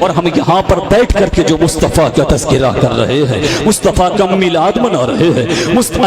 اور ہم یہاں پر بیٹھ کر کے جو مصطفیٰ کا تذکرہ کر رہے ہیں، مصطفیٰ کا میلاد منا رہے ہیں،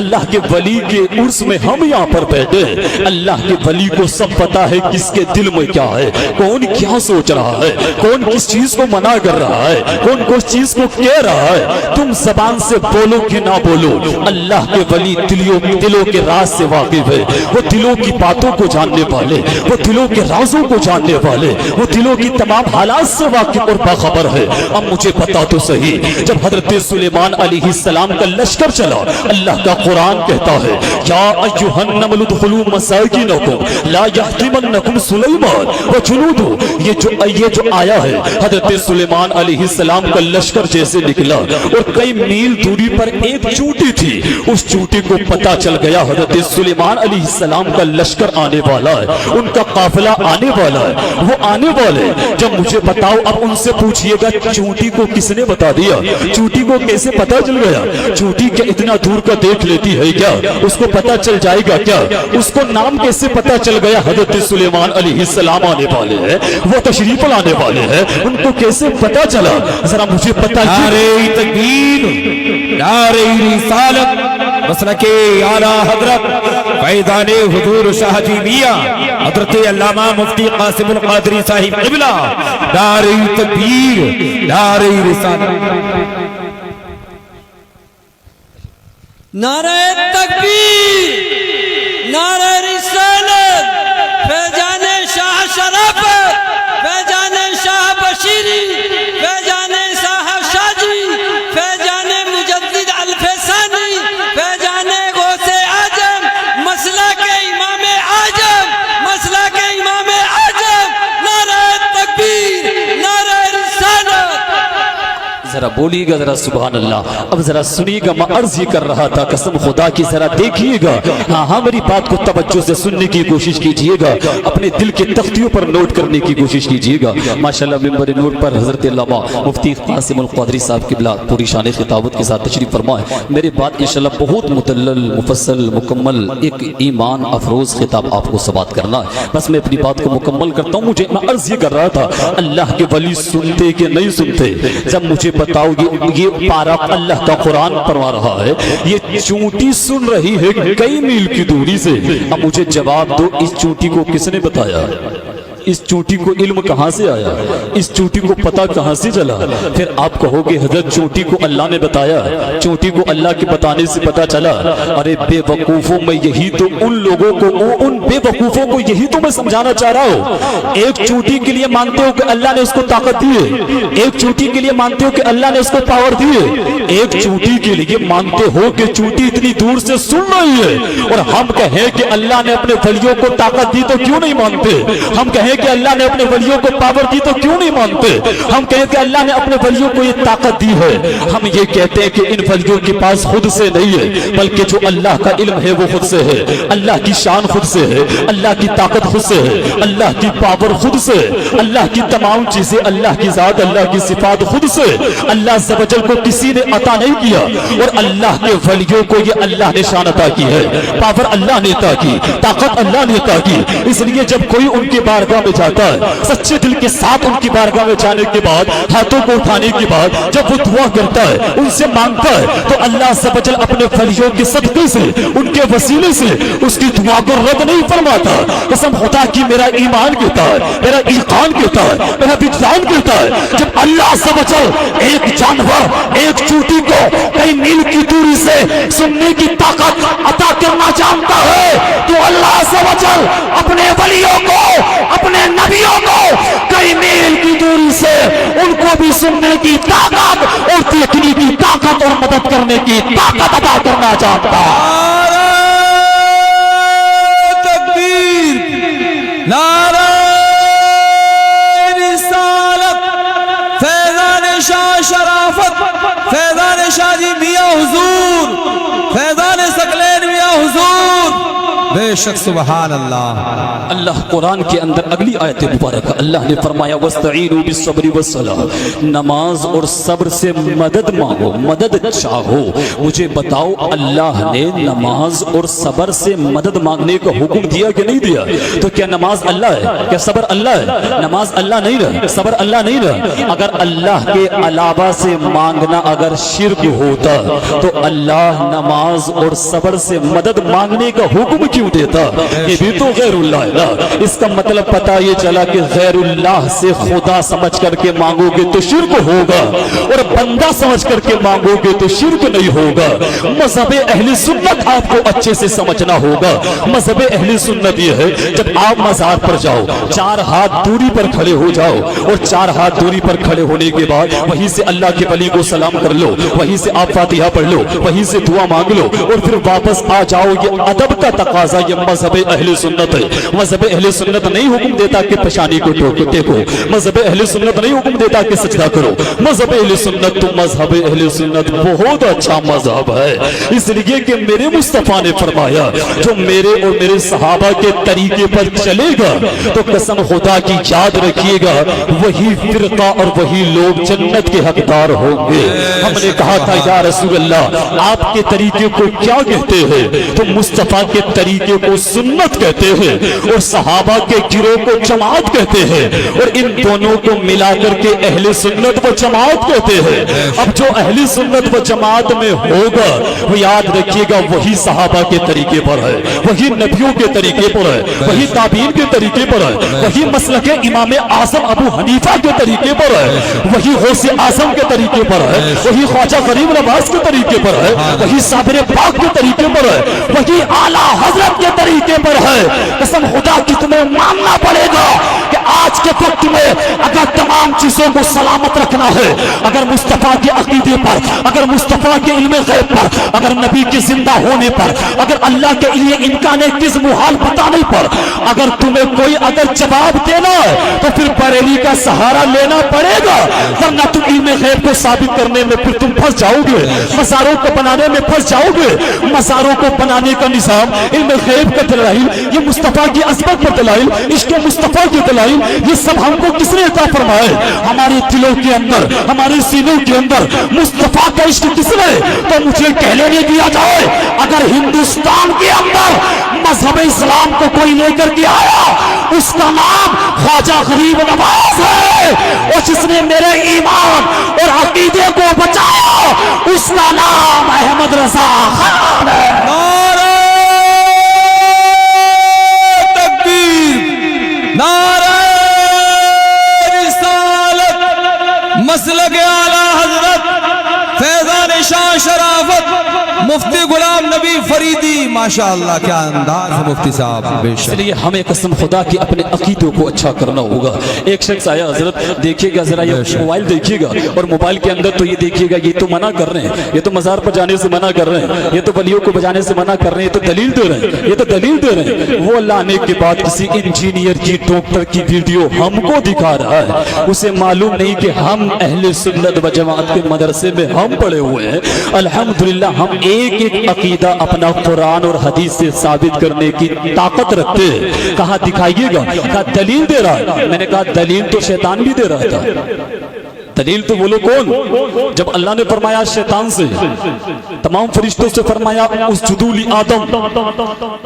اللہ کے ولی کے عرس میں ہم یہاں پر بیٹھے ہیں۔ اللہ کے ولی کو سب پتا ہے کس کے دل میں کیا ہے، کون کیا سوچ رہا ہے، کون کس چیز کو منع کر رہا ہے، کون کس چیز کو کہہ رہا ہے۔ تم زبان سے بولو کہ نہ بولو، اللہ کے ولی دلوں کے راز سے واقف ہے، وہ دلوں کی باتوں کو جاننے والے، وہ دلوں کے رازوں کو جاننے والے، وہ دلوں کی تمام حالات سے واقف اور باخبر ہے۔ اب مجھے پتا تو صحیح، جب حضرت سلیمان علیہ السلام کا لشکر چلا، اللہ کا قرآن کہتا ہے یا ایھا النمل ادخلوا مساکنکم لا یحطمنکم سلیمان وجنودہ۔ یہ جو آیا ہے حضرت سلیمان علیہ السلام کا لشکر جیسے نکلا اور کئی میل دوری پر ایک چوٹی تھی، اس چوٹی کو پتا چل گیا حضرت سلیمان علیہ السلام کا لشکر آنے والا ہے، ان کا قافلہ آنے والا ہے، وہ آنے والے۔ جب مجھے بتاؤ، اب ان سے پوچھئے گا چوٹی کو کس نے بتا دیا، چوٹی کو کیسے پتا چل گیا؟ چوٹی کیا اتنا دور کا دیکھ لیتی ہے کیا؟ اس کو پتا چل جائے گا کیا؟ اس کو نام کیسے پتا چل گیا؟ حضرت سلیمان علیہ السلام آنے والے ہیں، وہ تشریف لانے والے ہیں، ان کو کیسے پتا چلا؟ ذرا مجھے پتا نعرہ تکبیر، نعرہ رسالت، مسلک اعلیٰ حضرت فیضان حضور شاہ جی میاں حضرت علامہ مفتی قاسم القادری صاحب قبلہ، نعرہ تکبیر، نعرہ رسالت، نعرہ تکبیر، نعرہ رسالت، فیضان شاہ شرافت، فیضان شاہ بشیری، فیضان شاہ شاجی، فیضان مجدد الفسانی، فیضان غوث اعظم، مسلک امام اعظم، مسلک امام اعظم، نعرہ تکبیر، نعرہ رسالت۔ ذرا بولیے گا ذرا سبحان اللہ۔ اب ذرا سنیے گا، میں عرض یہ کر رہا تھا قسم خدا کی، ذرا دیکھیے گا، ہاں میری بات کو توجہ سے سننے کی کوشش کیجئے گا، اپنے دل کے تختیوں پر نوٹ کرنے کی کوشش کیجئے گا۔ ماشاءاللہ منبر نور پر حضرت علامہ مفتی قاسم القادری صاحب قبلہ پوری شان خطابت کے ساتھ تشریف فرمائے۔ میری بات انشاءاللہ بہت مدلل، مفصل، مکمل ایک ایمان افروز خطاب آپ کو سماعت کرنا ہے۔ بس میں اپنی بات کو مکمل کرتا ہوں۔ میں عرض یہ کر رہا تھا، اللہ کے ولی سنتے کہ نہیں سنتے؟ جب مجھے بتاؤ، یہ پارا اللہ کا قرآن پڑھوا رہا ہے، یہ چونٹی سن رہی ہے کئی میل کی دوری سے۔ اب مجھے جواب دو، اس چونٹی کو کس نے بتایا؟ اس چونٹی کو علم کہاں سے آیا؟ اس چونٹی کو پتہ کہاں سے چلا؟ پھر آپ کہو گے حضرت چونٹی کو اللہ نے بتایا، چونٹی کو اللہ کے بتانے سے پتہ چلا۔ ارے بے وقوفوں، میں یہی تو ان لوگوں کو، ان بے وقوفوں کو یہی تو میں سمجھانا چاہ رہا ہوں۔ ایک چونٹی کے لیے مانتے ہو کہ اللہ نے اس کو طاقت دی ہے، ایک چونٹی کے لیے مانتے ہو کہ اللہ نے اس کو پاور دی ہے، ایک چونٹی کے لیے مانتے ہو کہ چونٹی اتنی دور سے سن رہی ہے، اور ہم کہیں کہ اللہ نے اپنے ولیوں کو طاقت دی تو کیوں نہیں مانتے؟ ہم کہیں کہ اللہ نے اپنے ولیوں کو پاور دی تو کیوں نہیں مانتے؟ ہم کہیں کہ اللہ نے اپنے ولیوں کو یہ طاقت دی ہے۔ ہم یہ کہتے ہیں کہ ان ولیوں کے پاس خود سے نہیں ہے، بلکہ جو اللہ کا علم ہے وہ خود سے ہے، اللہ کی شان خود سے ہے، اللہ کی طاقت خود سے ہے، اللہ کی پاور خود سے ہے، اللہ کی تمام چیزیں، اللہ کی ذات، اللہ کی صفات خود سے۔ اللہ عز و جل کو کسی نے عطا نہیں کیا، اور اللہ کے ولیوں کو یہ اللہ نے شان عطا کی ہے، پاور اللہ نے عطا کی، طاقت اللہ نے عطا کی۔ اس لیے جب کوئی ان کے بارگاہ میں جاتا ہے، سچے دل کے ساتھ ان کی بارگاہ میں جانے کے بعد، ہاتھوں کو اٹھانے کے بعد جب وہ دعا کرتا ہے، ان سے مانگتا ہے، تو اللہ عز و جل اپنے ولیوں کے صدقے سے، ان کے وسیلے سے اس کی دعا کو رد نہیں فرماتا۔ قسم خدا کی میرا ایمان کہتا ہے، میرا ایقان کہتا ہے، میرا وجدان کہتا ہے، جب اللہ عز و جل ایک جانور، ایک چونٹی کو کئی میل کی دوری سے سننے کی طاقت عطا کرنا جانتا ہے، تو اللہ عز و جل اپنے ولیوں کو، اپنے نبیوں کو کئی میل کی دوری سے ان کو بھی سننے کی طاقت اور دیکھنے کی طاقت اور مدد کرنے کی طاقت عطا کرنا چاہتا ہے۔ نعرہ تکبیر، نعرہ رسالت، فیضان شاہ شرافت، فیضان شاہ جی میاں حضور، فیضان ثقلین میاں حضور، بے شک سبحان اللہ. اللہ قرآن کے اندر اگلی آیت مبارکہ اللہ نے فرمایا وَاسْتَعِينُوا بِالصَّبْرِ وَالصَّلَاةِ، نماز اور صبر سے مدد مانگو، مدد چاہو. مجھے بتاؤ اللہ نے نماز اور صبر سے مدد مانگنے کا حکم دیا کہ نہیں دیا؟ تو کیا نماز اللہ ہے؟ کیا صبر اللہ ہے؟ نماز اللہ نہیں رہا، صبر اللہ نہیں رہا. اگر اللہ کے علاوہ سے مانگنا اگر شرک ہوتا تو اللہ نماز اور صبر سے مدد مانگنے کا حکم کیوں دیتا؟ یہ بھی تو غیر اللہ ہے نا. اس کا مطلب پتا یہ چلا کہ غیر اللہ سے خدا سمجھ کر کے مانگو گے تو شرک ہوگا، اور بندہ سمجھ کر کے مانگو گے تو شرک نہیں ہوگا. مذہب اہل سنت آپ کو اچھے سے سمجھنا ہوگا. مذہب اہل سنت یہ ہے جب آپ مزار پر جاؤ 4 ہاتھ دوری پر کھڑے ہو جاؤ، اور 4 ہاتھ دوری پر کھڑے ہونے کے بعد وہیں سے اللہ کے ولی کو سلام کر لو، وہیں سے آپ فاتحہ پڑھ لو، وہیں سے دعا مانگ لو اور پھر واپس آ جاؤ. یہ ادب کا تقاضا، یہ مذہب اہل سنت ہے. مذہب اہل سنت نہیں حکم دیتا کہ پیشانی کو ٹیکو. مذہب اہل سنت نہیں حکم دیتا کہ سجدہ کرو. مذہب اہل سنت تو مذہب اہل سنت بہت اچھا مذہب ہے، اس لیے کہ میرے مصطفیٰ نے فرمایا جو میرے اور میرے صحابہ کے طریقے پر چلے گا تو قسم خدا کی یاد رکھیے گا وہی فرقہ اور وہی لوگ جنت کے حقدار ہوں گے. ہم نے کہا تھا یا رسول اللہ آپ کے طریقے کو کیا کہتے ہیں؟ تو مصطفیٰ کے طریقے کو سنت کہتے ہیں اور صحابہ کے گروہ کو جماعت کہتے ہیں، اور ان دونوں کو ملا کر کے اہل سنت و جماعت کہتے ہیں. اب جو اہل سنت و جماعت میں ہوگا وہ یاد رکھیے گا وہی صحابہ کے طریقے پر ہے، وہی نبیوں کے طریقے پر ہے، وہی تابعین کے طریقے پر ہے، وہی مسلک امام اعظم ابو حنیفہ کے طریقے پر ہے، وہی غوث اعظم کے طریقے پر ہے، وہی خواجہ غریب نواز کے طریقے پر ہے، وہی صابر پاک کے طریقے پر ہے، وہی اعلیٰ حضرت کے طریقے پر ہے. قسم خدا کی تمہیں ماننا پڑے گا کہ آج کے وقت میں اگر تمام چیزوں کو سلامت رکھنا ہے، اگر مصطفیٰ کے عقیدے پر، اگر مصطفیٰ کے علم غیب پر، اگر نبی کے زندہ ہونے پر، اگر اللہ کے لیے امکان کس محال بتانے پر اگر تمہیں کوئی اگر جواب دینا ہے تو پھر بریلی کا سہارا لینا پڑے گا، ورنہ تم علم غیب کو ثابت کرنے میں پھر تم پھنس جاؤ گے، مزاروں کو بنانے میں پھنس جاؤ گے. مزاروں کو بنانے کا نظام، علم غیب کا دلائل، یہ مصطفیٰ کی عظمت پر دلائل، عشق مصطفیٰ کے دلائل، یہ سب ہم کو کس نے عطا فرمائے؟ ہمارے دلوں کے اندر، ہمارے سینوں کے اندر مصطفیٰ کا عشق کس نے؟ تو مجھے کہہ لینے دیا جائے اگر ہندوستان کے اندر مذہب اسلام کو کوئی لے کر کے آیا اس کا نام خواجہ غریب نواز ہے، اور جس نے میرے ایمان اور عقیدے کو بچایا اس کا نام احمد رضا خان ہے. نعرہ تکبیر، نعرہ رسالت، مسلک اعلیٰ حضرت فیضان شاہ شرافت مفتی غلام نبی فریدی. ماشاءاللہ کیا انداز ہے مفتی صاحب، بے شک. اس لیے ہمیں قسم خدا کی اپنے عقیدوں کو اچھا کرنا ہوگا. ایک شخص آیا حضرت دیکھیے گا ذرا یہ موبائل دیکھیے گا، اور موبائل کے اندر تو یہ دیکھیے گا یہ تو منع کر رہے ہیں، یہ تو مزار پر جانے سے منع کر رہے ہیں، یہ تو ولیوں کو بجانے سے منع کر رہے ہیں، یہ تو دلیل دے رہے ہیں، یہ تو دلیل دے رہے ہیں. وہ لانے کے بعد کسی انجینئر کی ڈاکٹر کی ویڈیو ہم کو دکھا رہا ہے. اسے معلوم نہیں کہ ہم اہل سنت و جماعت کے مدرسے میں ہم پڑے ہوئے ہیں. الحمدللہ ہم ایک ایک عقیدہ اپنا قرآن اور حدیث سے ثابت کرنے کی طاقت رکھتے ہیں. کہا دکھائیے گا، کہا دلیل دے رہا ہے. میں نے کہا دلیل تو شیطان بھی دے رہا تھا. دلیل تو بولو کون؟ جب اللہ نے فرمایا شیطان سے، تمام فرشتوں سے فرمایا اسجدوا لآدم،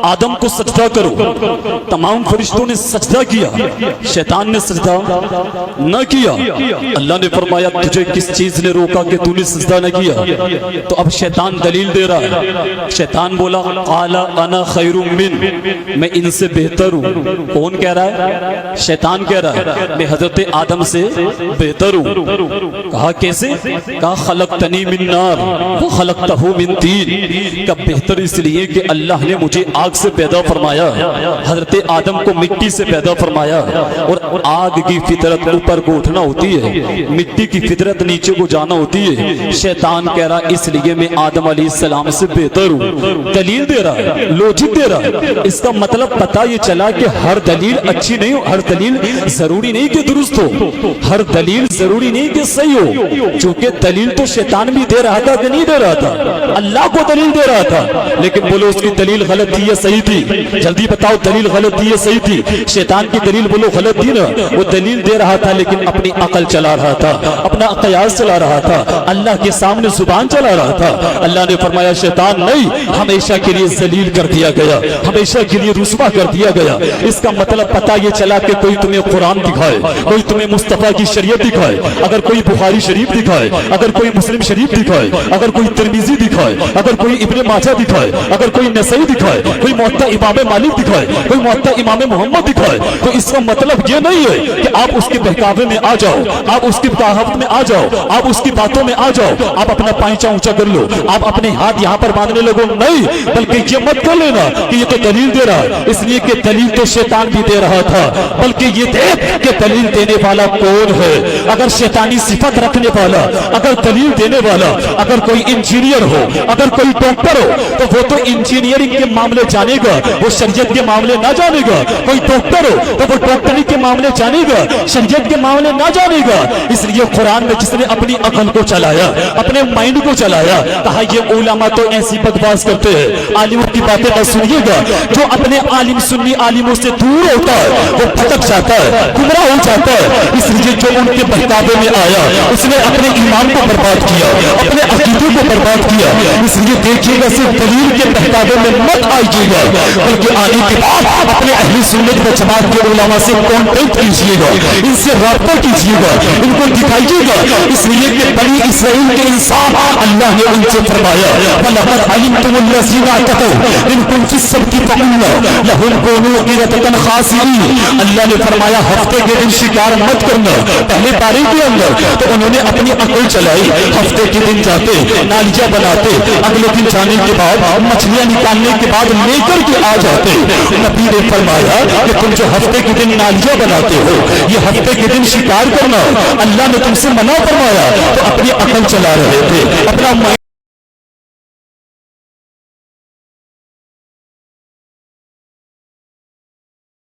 آدم کو سجدہ کرو. تمام فرشتوں نے سجدہ کیا، شیطان نے سجدہ نہ کیا. اللہ نے فرمایا تجھے کس چیز نے روکا کہ تو نے سجدہ نہ کیا؟ تو اب شیطان دلیل دے رہا ہے. شیطان بولا قال انا خیر من، میں ان سے بہتر ہوں. کون کہہ رہا ہے؟ شیطان کہہ رہا ہے میں حضرت آدم سے بہتر ہوں. کہا کیسے؟ کہا خلقتنی من نار وخلقتہ من طین. کب بہتر اس لیے کہ اللہ نے مجھے آگ سے پیدا فرمایا، حضرت آدم کو مٹی سے پیدا فرمایا، اور آگ کی فطرت اوپر کو اٹھنا ہوتی ہے، مٹی کی فطرت نیچے کو جانا ہوتی ہے. شیطان کہہ رہا اس لیے میں آدم علیہ السلام سے بہتر ہوں. دلیل دے رہا ہے، لوجک دے رہا ہے. اس کا مطلب پتہ یہ چلا کہ ہر دلیل اچھی نہیں ہو، ہر دلیل ضروری نہیں کہ درست ہو، ہر دلیل ضروری نہیں نہیں کہ صحیح ہو، چونکہ دلیل تو شیطان بھی دے رہا تھا کہ نہیں دے رہا تھا، اللہ کو دلیل دے رہا تھا، لیکن بولو اس کی دلیل غلط تھی یا صحیح تھی؟ جلدی بتاؤ دلیل غلط تھی یا صحیح تھی؟ شیطان کی دلیل بولو غلط تھی نا، وہ دلیل دے رہا تھا لیکن اپنی عقل چلا رہا تھا، اپنا قیاس چلا رہا تھا، اللہ کے سامنے زبان چلا رہا تھا۔ اللہ نے فرمایا شیطان نہیں، ہمیشہ کے لیے ذلیل کر دیا گیا، ہمیشہ کے لیے رسوا کر دیا گیا۔ اس کا مطلب پتہ یہ چلا کہ کوئی تمہیں قرآن دکھائے، کوئی تمہیں مصطفیٰ کی شریعت دکھائے، اگر کوئی بخاری شریف دکھائے، اگر کوئی مسلم شریف دکھائے، اگر کوئی ترمذی دکھائے، اگر کوئی ابن ماجہ دکھائے، اگر کوئی نسائی دکھائے، کوئی موطا امام مالک دکھائے، کوئی موطا امام محمد دکھائے، تو اس کا مطلب یہ نہیں ہے کہ آپ اس کے بہکاوے میں آ جاؤ، آپ اس کی بغاوت میں آ جاؤ، آپ اس کی باتوں میں آ جاؤ، آپ اپنا پائچہ اونچا کر لو، آپ اپنے ہاتھ یہاں پر باندھنے لگو، نہیں، بلکہ یہ مت کر لینا کہ یہ تو دلیل دے رہا ہے، اس لیے کہ دلیل تو شیطان بھی دے رہا تھا، بلکہ یہ دیکھ کہ دلیل دینے والا کون ہے۔ اگر شیطانی صفت رکھنے والا، اگر دلیل دینے والا، اگر کوئی انجینئر ہو، اگر کوئی ڈاکٹر ہو، تو وہ تو انجینئرنگ کے معاملے جانے گا، وہ شریعت کے معاملے نہ جانے گا۔ کوئی ڈاکٹر ہو تو وہ ڈاکٹری کے معاملے جانے گا، شریعت کے معاملے نہ جانے گا۔ اس لیے قرآن میں جس نے اپنی عقل کو چلایا، اپنے مائنڈ کو چلایا، کہا یہ علماء تو ایسی بکواس کرتے ہیں، عالموں کی باتیں نہ سنیے گا، جو اپنے عالم سنی عالموں سے دور ہوتا ہے وہ بھٹک جاتا ہے، گمراہ ہو جاتا ہے۔ اس لیے جو ان کے بہکاوے میں آیا اس نے اپنے ایمان کو برباد کیا، اپنے عقیدے کو برباد کیا۔ اس لیے دیکھیے گا صرف دلیل کے بہکاوے میں مت آئیے گا، بلکہ آنے کے بعد اپنے اہل سنت و جماعت کے علماء سے کانٹیکٹ کیجیے گا، ان سے رابطہ کیجیے گا، ان کو دکھائیے گا۔ اس لیے کہ بنی اسرائیل کے انسان اللہ نے ان سے فرمایا وَلَقَدْ عَلِمْتُمُ الَّذِينَ اعْتَدَوْا مِنْكُمْ فِي السَّبْتِ فَقُلْنَا لَهُمْ كُونُوا قِرَدَةً خَاسِئِينَ۔ اللہ نے فرمایا ہفتے کے دن شکار مت کرنا۔ پہلے پارے کے اندر تو انہوں نے اپنی عقل چلائی، ہفتے کے دن جاتے نالیاں بناتے، اگلے دن جانے کے بعد مچھلیاں نکالنے کے بعد لے کر کے آ جاتے۔ نبی نے فرمایا کہ تم جو ہفتے کے دن نالیاں بناتے ہو، یہ ہفتے کے دن شکار کرنا اللہ نے تم سے منع فرمایا، تو اپنی عقل چلا رہے تھے، اپنا